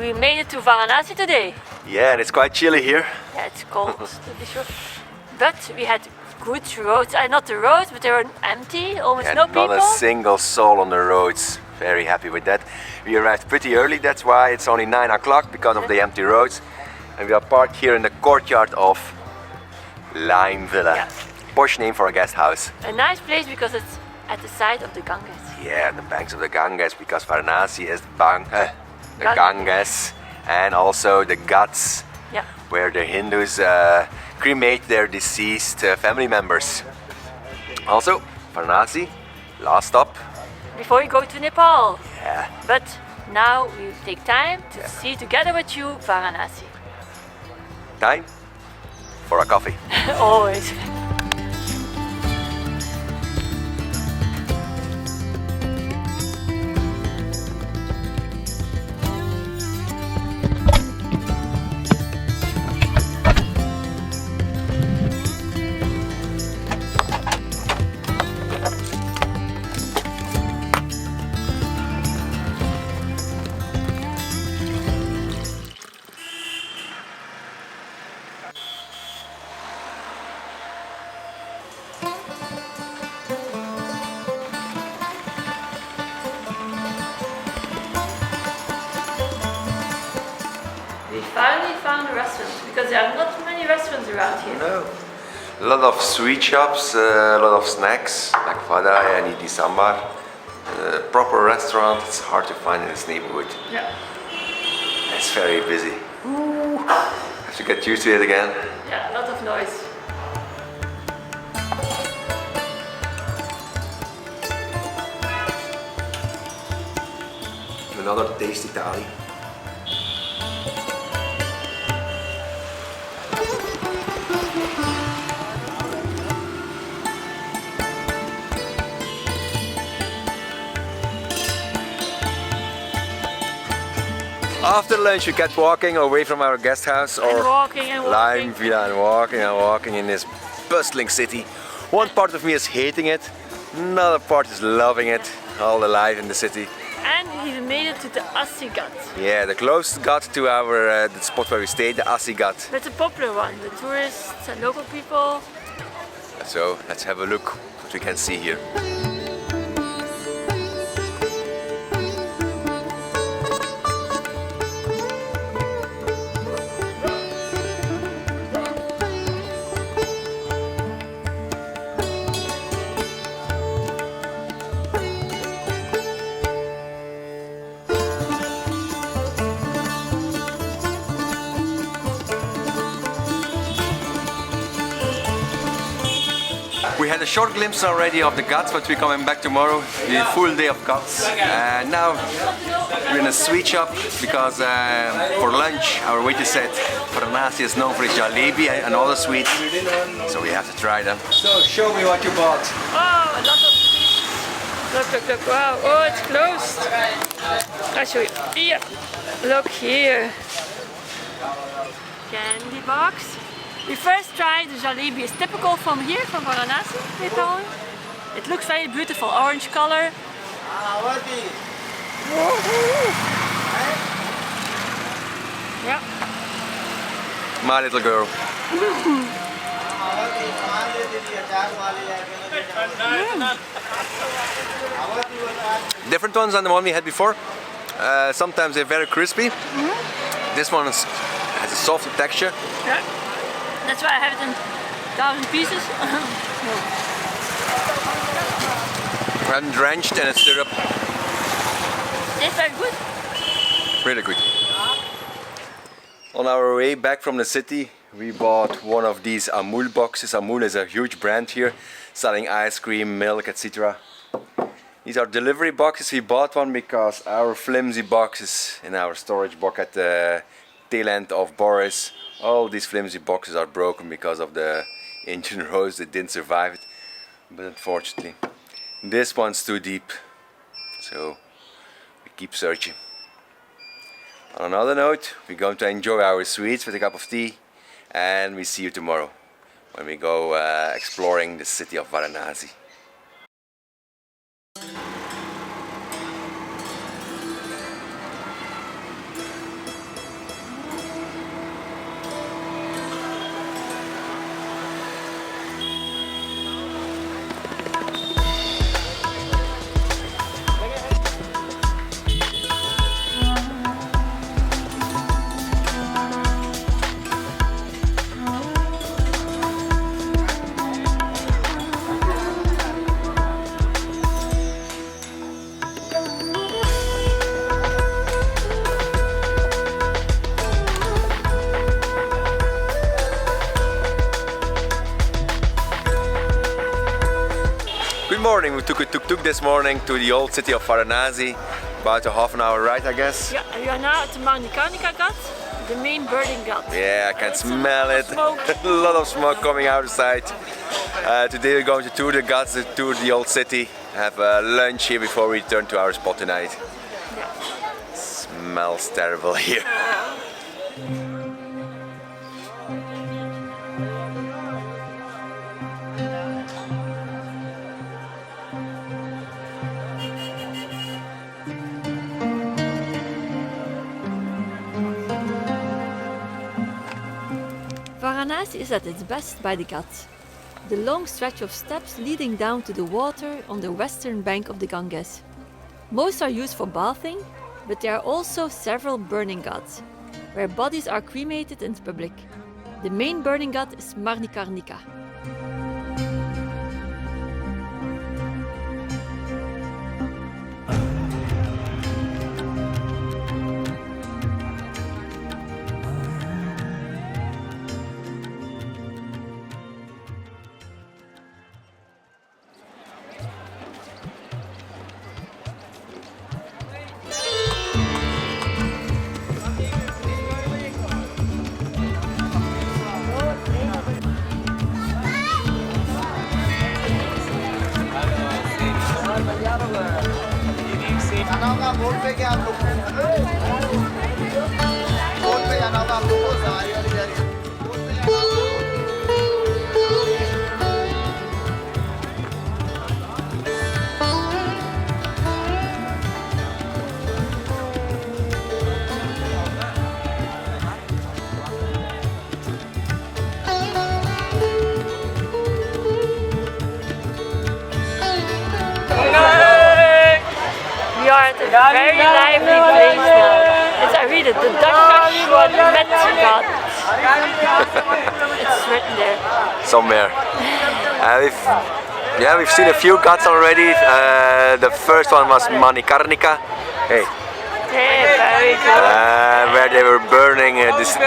we made it to Varanasi today. Yeah, and it's quite chilly here. Yeah, it's cold to be sure. But we had good roads. Not the roads, but they were empty, almost And no people. not a single soul on the roads. Very happy with that. We arrived pretty early, that's why it's only 9 o'clock because of the empty roads. And we are parked here in the courtyard of Lime Villa. Yeah. Posh name for a guest house. A nice place because it's at the side of the Ganges. Yeah, the banks of the Ganges, because Varanasi is the Ganges. Ganges and also the Ghats, Yeah. where the Hindus cremate their deceased family members. Also, Varanasi, last stop. Before we go to Nepal. Yeah. But now we take time to see together with you Varanasi. Time for a coffee. Always. We finally found a restaurant because there are not many restaurants around here. No. A lot of sweet shops, a lot of snacks like vada and idli sambar. A proper restaurant, it's hard to find in this neighborhood. Yeah. It's very busy. Ooh. Have to get used to it again. Yeah, a lot of noise. Another tasty thali. After lunch we kept walking away from our guest house or walking and walking. Lime Villa and walking in this bustling city. One part of me is hating it, another part is loving it, all the life in the city. And we even made it to the Assi Ghat. Yeah, the closest Ghat to our the spot where we stayed, the Assi Ghat. That's a popular one, the tourists and local people. So let's have a look what we can see here. We had a short glimpse already of the Ghats, but we're coming back tomorrow, the full day of Ghats. And now we're in a sweet shop because for lunch our waiter said Varanasi is known for its jalebi and other sweets, so we have to try them. So show me what you bought. Oh, a lot of sweets. Look, wow. Oh, it's closed. I'll show you. Here. Look here. Candy box. We first tried the jalebi. It's typical from here, from Varanasi, Nepal. It looks very beautiful, orange color. Yeah. My little girl. Different ones than the one we had before. Sometimes they're very crispy. This one has a softer texture. Yeah. That's why I have it in 1,000 pieces. And drenched in its syrup. It's very good. Really good. On our way back from the city, we bought one of these Amul boxes. Amul is a huge brand here, selling ice cream, milk, etc. These are delivery boxes. We bought one because our flimsy boxes in our storage box at the tail end of Boris, all these flimsy boxes are broken because of the engine rose. They didn't survive it. But unfortunately, this one's too deep. So we keep searching. On another note, we're going to enjoy our sweets with a cup of tea, and we see you tomorrow when we go exploring the city of Varanasi. Good morning, we took a tuk-tuk this morning to the old city of Varanasi. About a half an hour ride, I guess. Yeah, we are now at the Ghats, the main burning gut. Yeah, I can smell it. A lot of smoke coming outside. Today we're going to tour the Ghats, tour the old city, have lunch here before we return to our spot tonight. Yeah. Smells terrible here. Varanasi is at its best by the Ghats, the long stretch of steps leading down to the water on the western bank of the Ganges. Most are used for bathing, but there are also several burning ghats, where bodies are cremated in public. The main burning ghat is Marnikarnika. We are at a very lively place now. I read it, the Durga met God. It's written there. Somewhere. We've seen a few Ghats already. The first one was Manikarnika. Hey. Yeah, very good. Where they were burning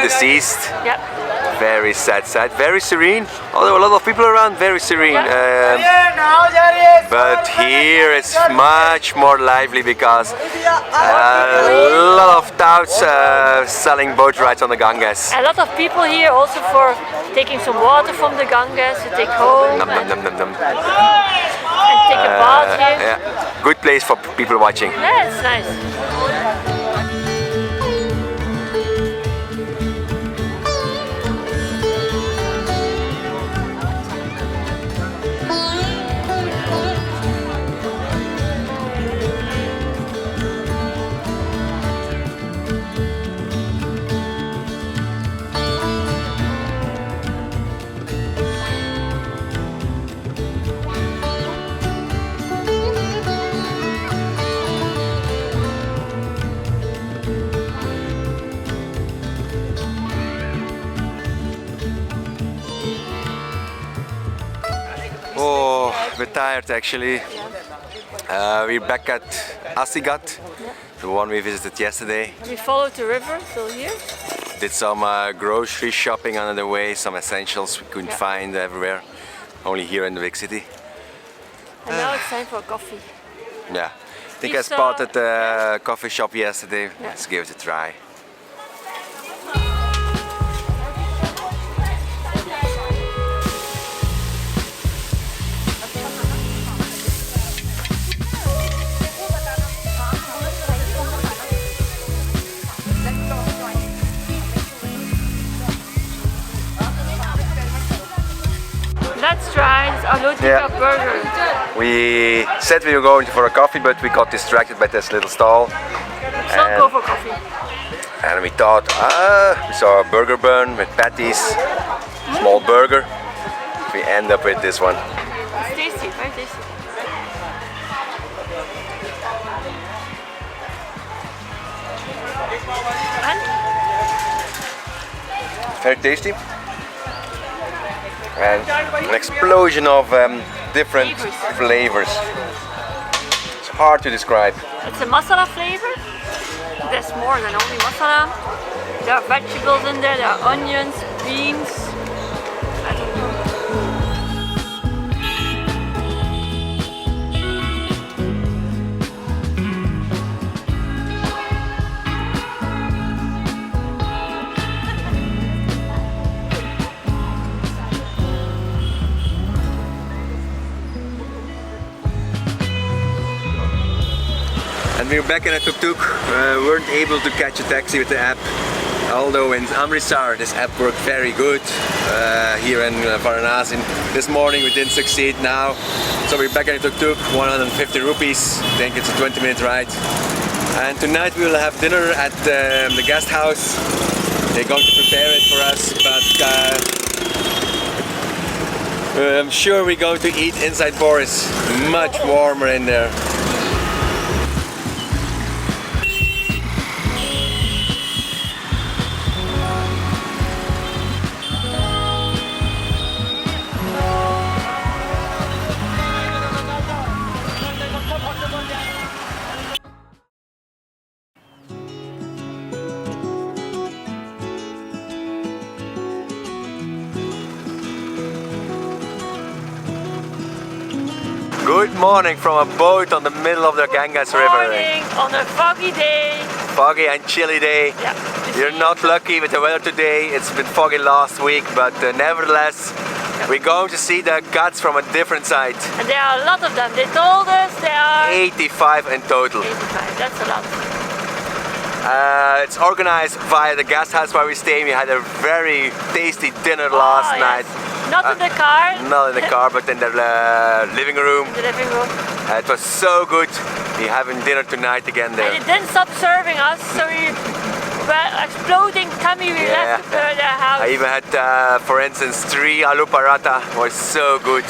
deceased. Yep. Very sad sight, very serene. Although a lot of people around, very serene. But here it's much more lively because a lot of touts selling boat rides on the Ganges. A lot of people here also for taking some water from the Ganges to take home. Num, num, num, num, num. And take a bath here. Yeah. Good place for people watching. Yeah, it's nice. Oh, we're tired actually. We're back at Asigat, the one we visited yesterday. We followed the river till here. Did some grocery shopping on the way, some essentials we couldn't find everywhere, only here in the big city. And now it's time for coffee. Yeah, I think I spotted a coffee shop yesterday. Yeah. Let's give it a try. Let's try this Aloo burger. We said we were going for a coffee, but we got distracted by this little stall. Let's not go for coffee. And we thought, we saw a burger bun with patties, small burger. We end up with this one. It's tasty, very tasty. Very tasty. And an explosion of different flavors. It's hard to describe. It's a masala flavor. There's more than only masala. There are vegetables in there, there are onions, beans. I don't know. we're back in a tuk-tuk. Weren't able to catch a taxi with the app. Although in Amritsar this app worked very good. Here in Varanasi this morning we didn't succeed now. So we're back in a tuk-tuk, 150 rupees. I think it's a 20-minute ride. And tonight we will have dinner at the guest house. They're going to prepare it for us, but I'm sure we're going to eat inside Boris. Much warmer in there. Good morning from a boat on the middle of the Ganges River. Morning on a foggy day. Foggy and chilly day. Yeah. You're not lucky with the weather today. It's been foggy last week, but nevertheless, we're going to see the Ghats from a different side. And there are a lot of them. They told us there are 85 in total. 85. That's a lot. It's organized via the guest house where we stay. We had a very tasty dinner last night. Yes. Not in the car. Not in the car, but in the living room. In the living room. It was so good. We're having dinner tonight again there. And it didn't stop serving us, so we were exploding tummy. We left their house. I even had, for instance, 3 aloo paratha. It was so good.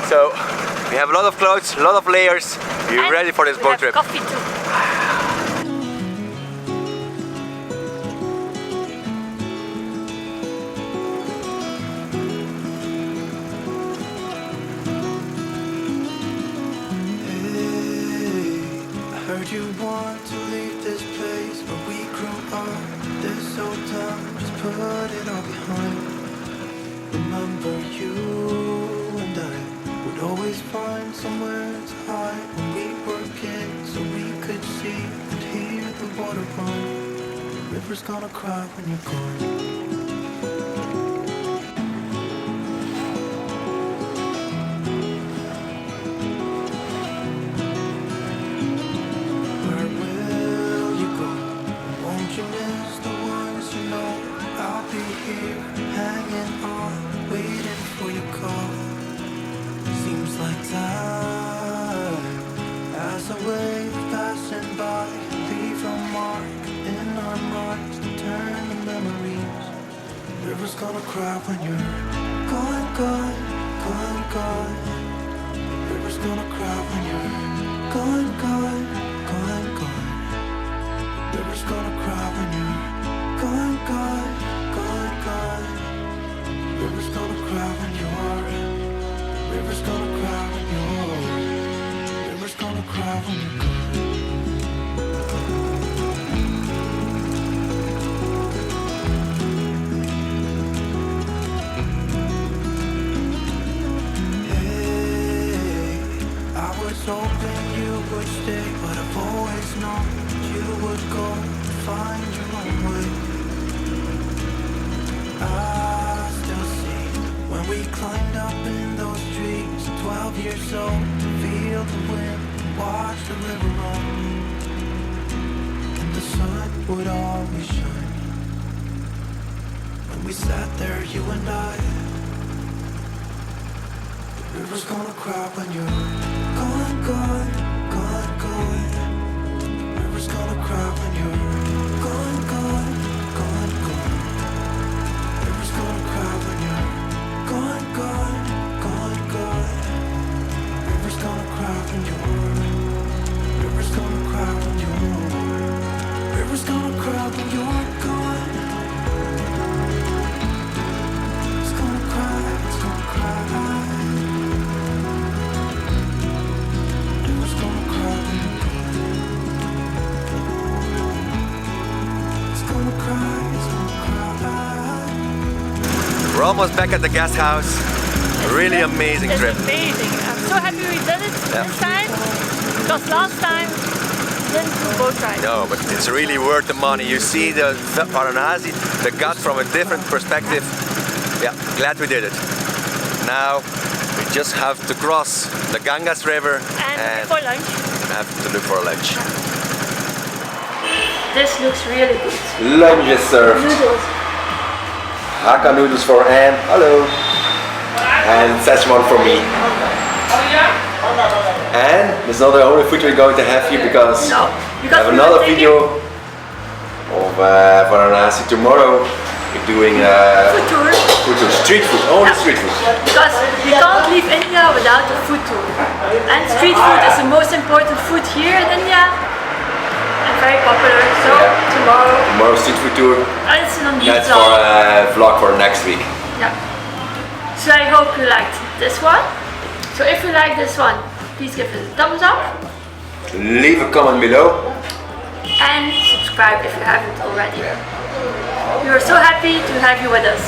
So we have a lot of clothes, a lot of layers. We're ready for this boat trip. Coffee too. You want to leave this place where we grew up, this old town, just put it all behind. Remember you and I would always find somewhere to hide when we were kids, so we could see and hear the water run. The river's gonna cry when you're gone. River's gonna cry when you're gone, gone, gone, gone. River's gonna cry when you're gone, gone, gone, gone. River's gonna cry when you're gone, gone, gone, gone. River's gonna cry when you're. River's gonna cry when you're. River's gonna cry when you're gone. Hoping you would stay, but I've always known you would go find your own way. I still see when we climbed up in those trees, 12 years old, to feel the wind, watch the river run, and the sun would always shine. When we sat there, you and I. The river's gonna cry when you're gone, gone, gone, gone. The river's gonna cry when you're gone, gone, gone, gone. The river's gonna cry when you're gone, gone, gone, gone. The river's gonna cry when you're. The river's gonna cry when you're. The river's gonna cry when you're gone. It's gonna cry, it's gonna cry. We're almost back at the guest house. A really amazing trip. It's amazing. I'm so happy we did it this time, because last time we didn't do boat ride. No, but it's really worth the money. You see the Varanasi, the Ghats from a different perspective. Yeah, glad we did it. Now we just have to cross the Ganges River and before lunch. have to look for a lunch. This looks really good. Lunch is served. Noodles. Hakka noodles for Anne. Hello. And Szechuan for me. And this is not the only food we're going to have here because No, we have another video of Varanasi tomorrow. We're doing Food tour. food tour, street food, only street food. Because we can't leave India without a food tour. And street food is the most important food here in India. And very popular. So Tomorrow street food tour. and it's an That's for a vlog for next week. Yeah. So I hope you liked this one. So if you like this one, please give it a thumbs up Leave a comment below. and subscribe if you haven't already. We are so happy to have you with us.